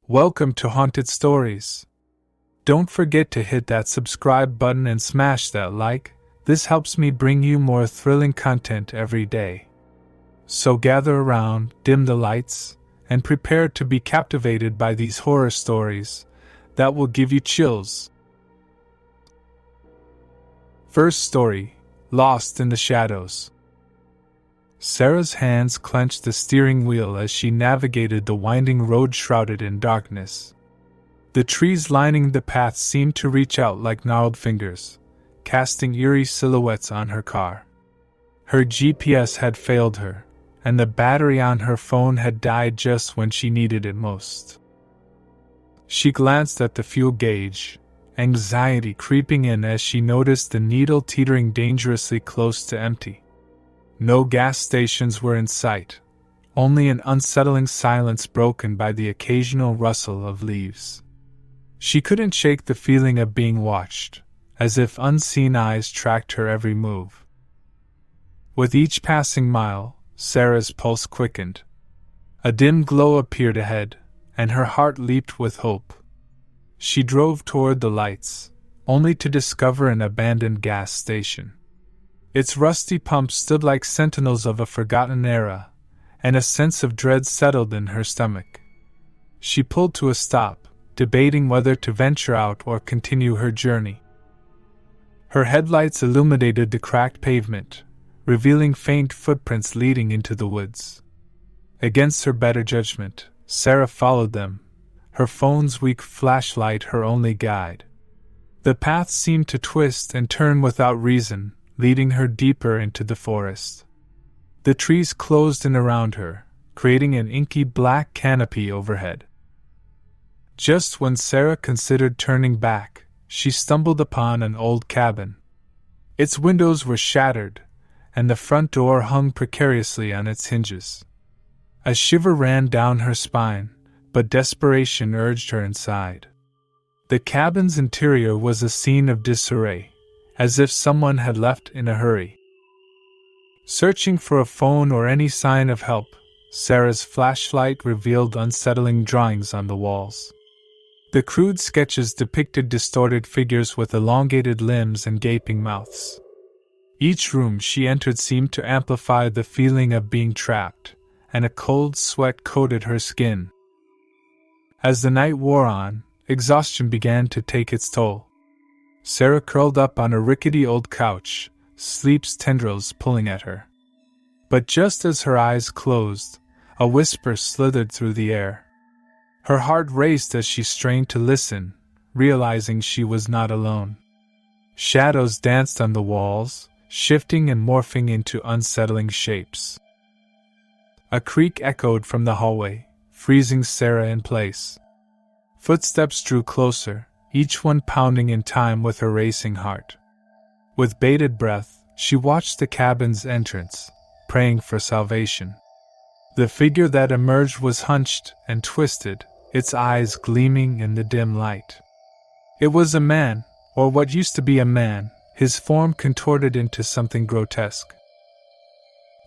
Welcome to Haunted Stories. Don't forget to hit that subscribe button and smash that like. This helps me bring you more thrilling content every day. So gather around, dim the lights, and prepare to be captivated by these horror stories that will give you chills. First story, Lost in the Shadows. Sarah's hands clenched the steering wheel as she navigated the winding road shrouded in darkness. The trees lining the path seemed to reach out like gnarled fingers, casting eerie silhouettes on her car. Her GPS had failed her, and the battery on her phone had died just when she needed it most. She glanced at the fuel gauge, anxiety creeping in as she noticed the needle teetering dangerously close to empty. No gas stations were in sight, only an unsettling silence broken by the occasional rustle of leaves. She couldn't shake the feeling of being watched, as if unseen eyes tracked her every move. With each passing mile, Sarah's pulse quickened. A dim glow appeared ahead, and her heart leaped with hope. She drove toward the lights, only to discover an abandoned gas station. Its rusty pumps stood like sentinels of a forgotten era, and a sense of dread settled in her stomach. She pulled to a stop, debating whether to venture out or continue her journey. Her headlights illuminated the cracked pavement, revealing faint footprints leading into the woods. Against her better judgment, Sarah followed them, her phone's weak flashlight her only guide. The path seemed to twist and turn without reason, leading her deeper into the forest. The trees closed in around her, creating an inky black canopy overhead. Just when Sarah considered turning back, she stumbled upon an old cabin. Its windows were shattered, and the front door hung precariously on its hinges. A shiver ran down her spine, but desperation urged her inside. The cabin's interior was a scene of disarray, as if someone had left in a hurry. Searching for a phone or any sign of help, Sarah's flashlight revealed unsettling drawings on the walls. The crude sketches depicted distorted figures with elongated limbs and gaping mouths. Each room she entered seemed to amplify the feeling of being trapped, and a cold sweat coated her skin. As the night wore on, exhaustion began to take its toll. Sarah curled up on a rickety old couch, sleep's tendrils pulling at her. But just as her eyes closed, a whisper slithered through the air. Her heart raced as she strained to listen, realizing she was not alone. Shadows danced on the walls, shifting and morphing into unsettling shapes. A creak echoed from the hallway, freezing Sarah in place. Footsteps drew closer, each one pounding in time with her racing heart. With bated breath, she watched the cabin's entrance, praying for salvation. The figure that emerged was hunched and twisted, its eyes gleaming in the dim light. It was a man, or what used to be a man, his form contorted into something grotesque.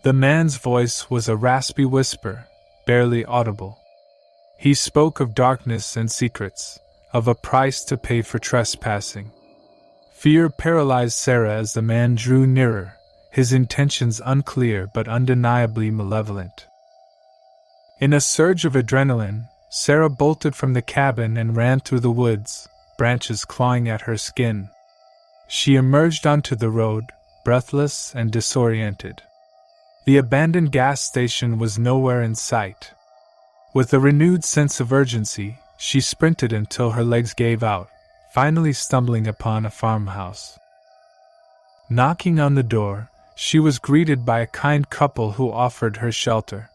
The man's voice was a raspy whisper, barely audible. He spoke of darkness and secrets, of a price to pay for trespassing. Fear paralyzed Sarah as the man drew nearer, his intentions unclear but undeniably malevolent. In a surge of adrenaline, Sarah bolted from the cabin and ran through the woods, branches clawing at her skin. She emerged onto the road, breathless and disoriented. The abandoned gas station was nowhere in sight. With a renewed sense of urgency, she sprinted until her legs gave out, finally stumbling upon a farmhouse. Knocking on the door, she was greeted by a kind couple who offered her shelter.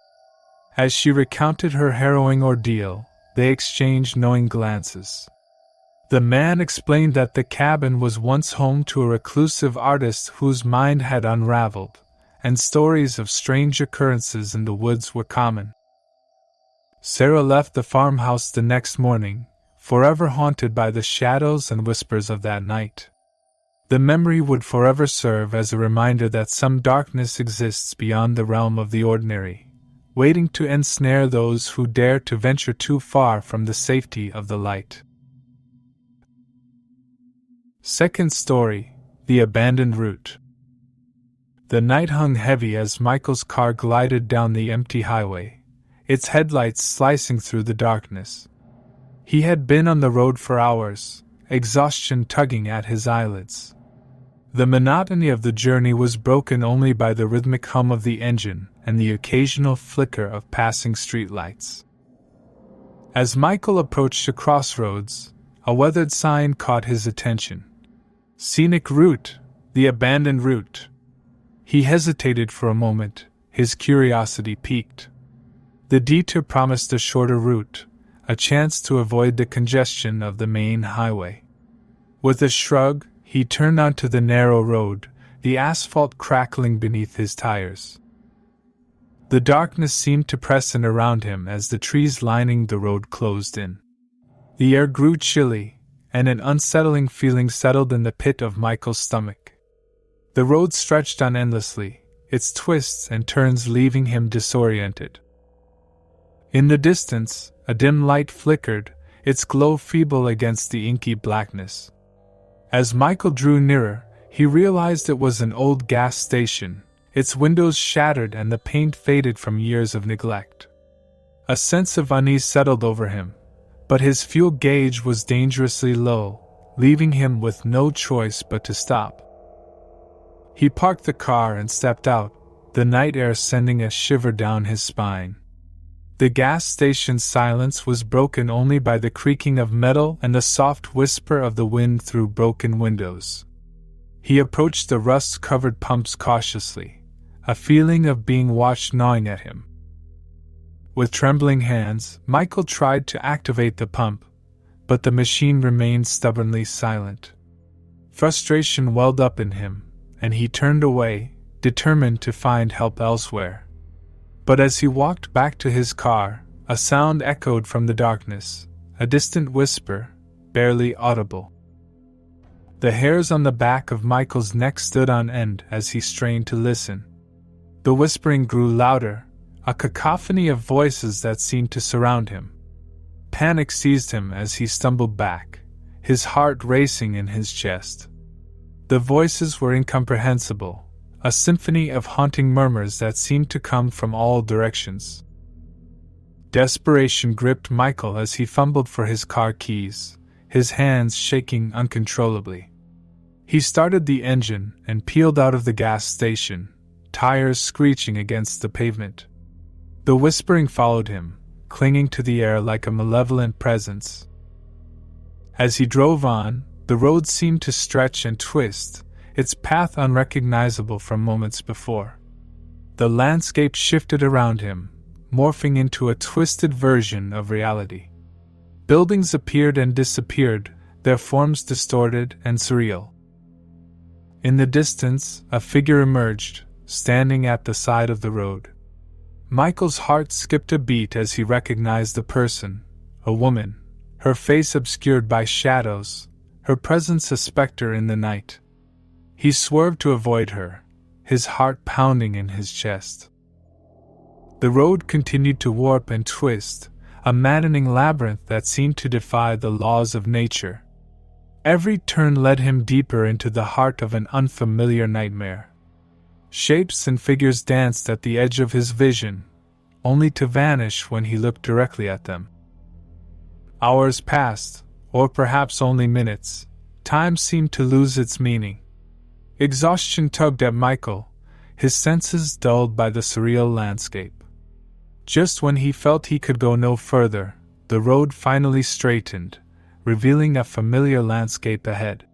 As she recounted her harrowing ordeal, they exchanged knowing glances. The man explained that the cabin was once home to a reclusive artist whose mind had unraveled, and stories of strange occurrences in the woods were common. Sarah left the farmhouse the next morning, forever haunted by the shadows and whispers of that night. The memory would forever serve as a reminder that some darkness exists beyond the realm of the ordinary, waiting to ensnare those who dare to venture too far from the safety of the light. Second story, The Abandoned Route. The night hung heavy as Michael's car glided down the empty highway, its headlights slicing through the darkness. He had been on the road for hours, exhaustion tugging at his eyelids. The monotony of the journey was broken only by the rhythmic hum of the engine and the occasional flicker of passing streetlights. As Michael approached a crossroads, a weathered sign caught his attention. Scenic Route, the Abandoned Route. He hesitated for a moment, his curiosity piqued. The detour promised a shorter route, a chance to avoid the congestion of the main highway. With a shrug, he turned onto the narrow road, the asphalt crackling beneath his tires. The darkness seemed to press in around him as the trees lining the road closed in. The air grew chilly, and an unsettling feeling settled in the pit of Michael's stomach. The road stretched on endlessly, its twists and turns leaving him disoriented. In the distance, a dim light flickered, its glow feeble against the inky blackness. As Michael drew nearer, he realized it was an old gas station, its windows shattered and the paint faded from years of neglect. A sense of unease settled over him, but his fuel gauge was dangerously low, leaving him with no choice but to stop. He parked the car and stepped out, the night air sending a shiver down his spine. The gas station's silence was broken only by the creaking of metal and the soft whisper of the wind through broken windows. He approached the rust-covered pumps cautiously, a feeling of being watched gnawing at him. With trembling hands, Michael tried to activate the pump, but the machine remained stubbornly silent. Frustration welled up in him, and he turned away, determined to find help elsewhere. But as he walked back to his car, a sound echoed from the darkness, a distant whisper, barely audible. The hairs on the back of Michael's neck stood on end as he strained to listen. The whispering grew louder, a cacophony of voices that seemed to surround him. Panic seized him as he stumbled back, his heart racing in his chest. The voices were incomprehensible, a symphony of haunting murmurs that seemed to come from all directions. Desperation gripped Michael as he fumbled for his car keys, his hands shaking uncontrollably. He started the engine and peeled out of the gas station, tires screeching against the pavement. The whispering followed him, clinging to the air like a malevolent presence. As he drove on, the road seemed to stretch and twist, its path unrecognizable from moments before. The landscape shifted around him, morphing into a twisted version of reality. Buildings appeared and disappeared, their forms distorted and surreal. In the distance, a figure emerged, standing at the side of the road. Michael's heart skipped a beat as he recognized the person, a woman, her face obscured by shadows, her presence a specter in the night. He swerved to avoid her, his heart pounding in his chest. The road continued to warp and twist, a maddening labyrinth that seemed to defy the laws of nature. Every turn led him deeper into the heart of an unfamiliar nightmare. Shapes and figures danced at the edge of his vision, only to vanish when he looked directly at them. Hours passed, or perhaps only minutes. Time seemed to lose its meaning. Exhaustion tugged at Michael, his senses dulled by the surreal landscape. Just when he felt he could go no further, the road finally straightened, revealing a familiar landscape ahead.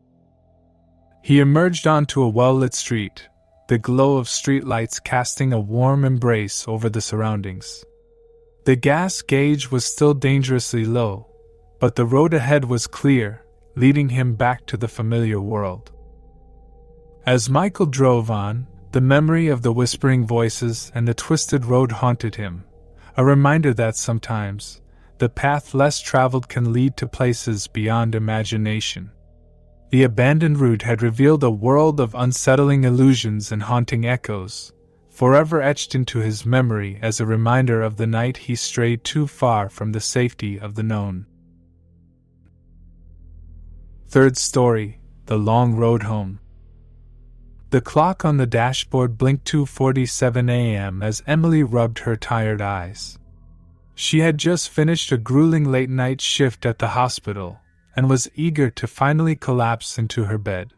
He emerged onto a well-lit street, the glow of streetlights casting a warm embrace over the surroundings. The gas gauge was still dangerously low, but the road ahead was clear, leading him back to the familiar world. As Michael drove on, the memory of the whispering voices and the twisted road haunted him, a reminder that sometimes, the path less traveled can lead to places beyond imagination. The abandoned route had revealed a world of unsettling illusions and haunting echoes, forever etched into his memory as a reminder of the night he strayed too far from the safety of the known. Third story, The Long Road Home. The clock on the dashboard blinked 2:47 a.m. as Emily rubbed her tired eyes. She had just finished a grueling late-night shift at the hospital and was eager to finally collapse into her bed.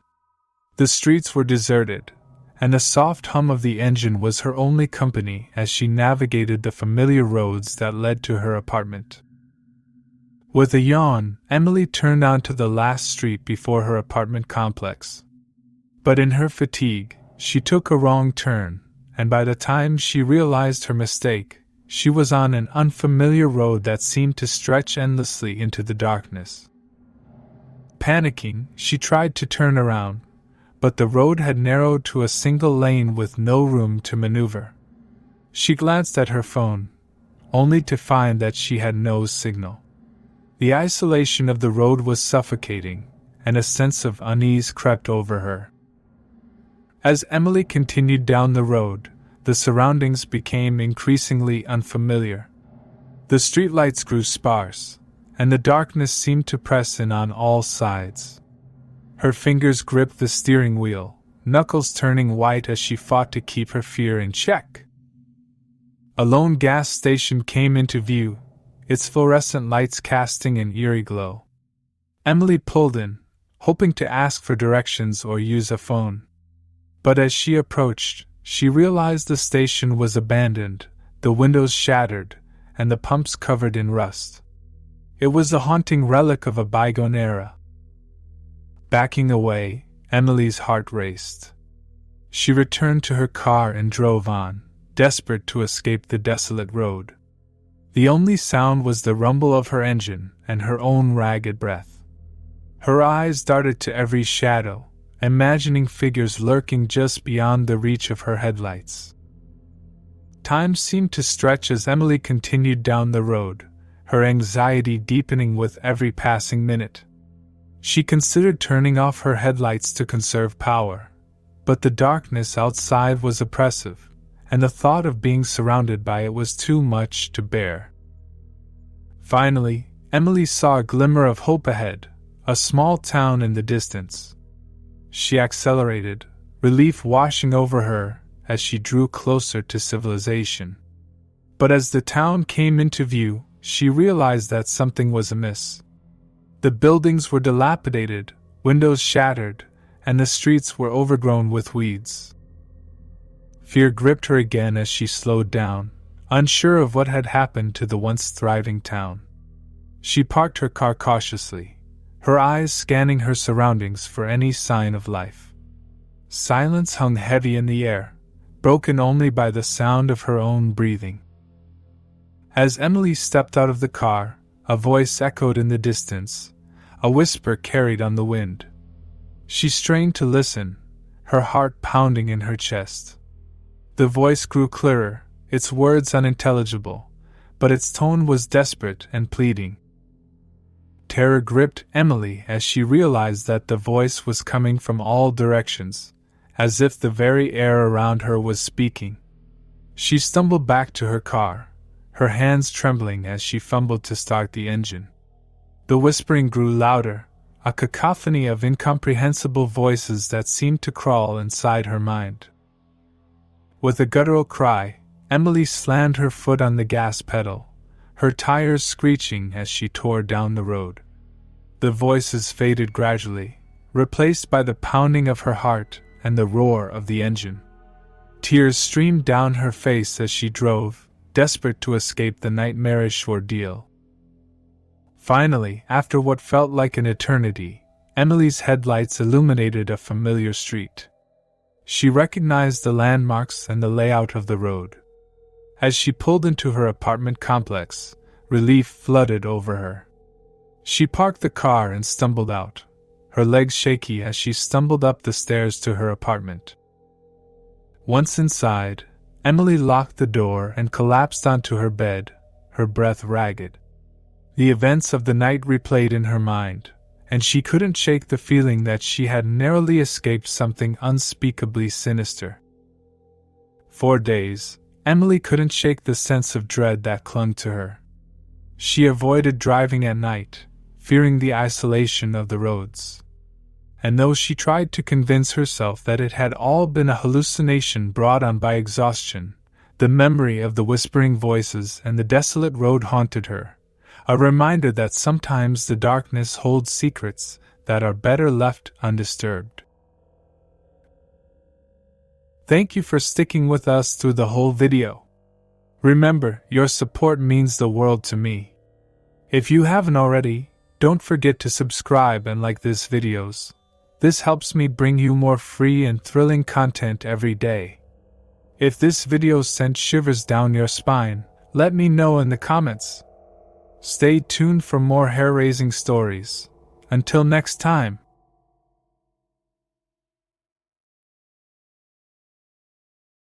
The streets were deserted, and the soft hum of the engine was her only company as she navigated the familiar roads that led to her apartment. With a yawn, Emily turned onto the last street before her apartment complex. But in her fatigue, she took a wrong turn, and by the time she realized her mistake, she was on an unfamiliar road that seemed to stretch endlessly into the darkness. Panicking, she tried to turn around, but the road had narrowed to a single lane with no room to maneuver. She glanced at her phone, only to find that she had no signal. The isolation of the road was suffocating, and a sense of unease crept over her. As Emily continued down the road, the surroundings became increasingly unfamiliar. The streetlights grew sparse, and the darkness seemed to press in on all sides. Her fingers gripped the steering wheel, knuckles turning white as she fought to keep her fear in check. A lone gas station came into view, its fluorescent lights casting an eerie glow. Emily pulled in, hoping to ask for directions or use a phone. But as she approached, she realized the station was abandoned, the windows shattered, and the pumps covered in rust. It was a haunting relic of a bygone era. Backing away, Emily's heart raced. She returned to her car and drove on, desperate to escape the desolate road. The only sound was the rumble of her engine and her own ragged breath. Her eyes darted to every shadow, imagining figures lurking just beyond the reach of her headlights. Time seemed to stretch as Emily continued down the road, her anxiety deepening with every passing minute. She considered turning off her headlights to conserve power, but the darkness outside was oppressive, and the thought of being surrounded by it was too much to bear. Finally, Emily saw a glimmer of hope ahead, a small town in the distance. She accelerated, relief washing over her as she drew closer to civilization. But as the town came into view, she realized that something was amiss. The buildings were dilapidated, windows shattered, and the streets were overgrown with weeds. Fear gripped her again as she slowed down, unsure of what had happened to the once thriving town. She parked her car cautiously, her eyes scanning her surroundings for any sign of life. Silence hung heavy in the air, broken only by the sound of her own breathing. As Emily stepped out of the car, a voice echoed in the distance, a whisper carried on the wind. She strained to listen, her heart pounding in her chest. The voice grew clearer, its words unintelligible, but its tone was desperate and pleading. Terror gripped Emily as she realized that the voice was coming from all directions, as if the very air around her was speaking. She stumbled back to her car, her hands trembling as she fumbled to start the engine. The whispering grew louder, a cacophony of incomprehensible voices that seemed to crawl inside her mind. With a guttural cry, Emily slammed her foot on the gas pedal, her tires screeching as she tore down the road. The voices faded gradually, replaced by the pounding of her heart and the roar of the engine. Tears streamed down her face as she drove, desperate to escape the nightmarish ordeal. Finally, after what felt like an eternity, Emily's headlights illuminated a familiar street. She recognized the landmarks and the layout of the road. As she pulled into her apartment complex, relief flooded over her. She parked the car and stumbled out, her legs shaky as she stumbled up the stairs to her apartment. Once inside, Emily locked the door and collapsed onto her bed, her breath ragged. The events of the night replayed in her mind, and she couldn't shake the feeling that she had narrowly escaped something unspeakably sinister. For days, Emily couldn't shake the sense of dread that clung to her. She avoided driving at night, fearing the isolation of the roads. And though she tried to convince herself that it had all been a hallucination brought on by exhaustion, the memory of the whispering voices and the desolate road haunted her, a reminder that sometimes the darkness holds secrets that are better left undisturbed. Thank you for sticking with us through the whole video. Remember, your support means the world to me. If you haven't already, don't forget to subscribe and like these videos. This helps me bring you more free and thrilling content every day. If this video sent shivers down your spine, let me know in the comments. Stay tuned for more hair-raising stories. Until next time.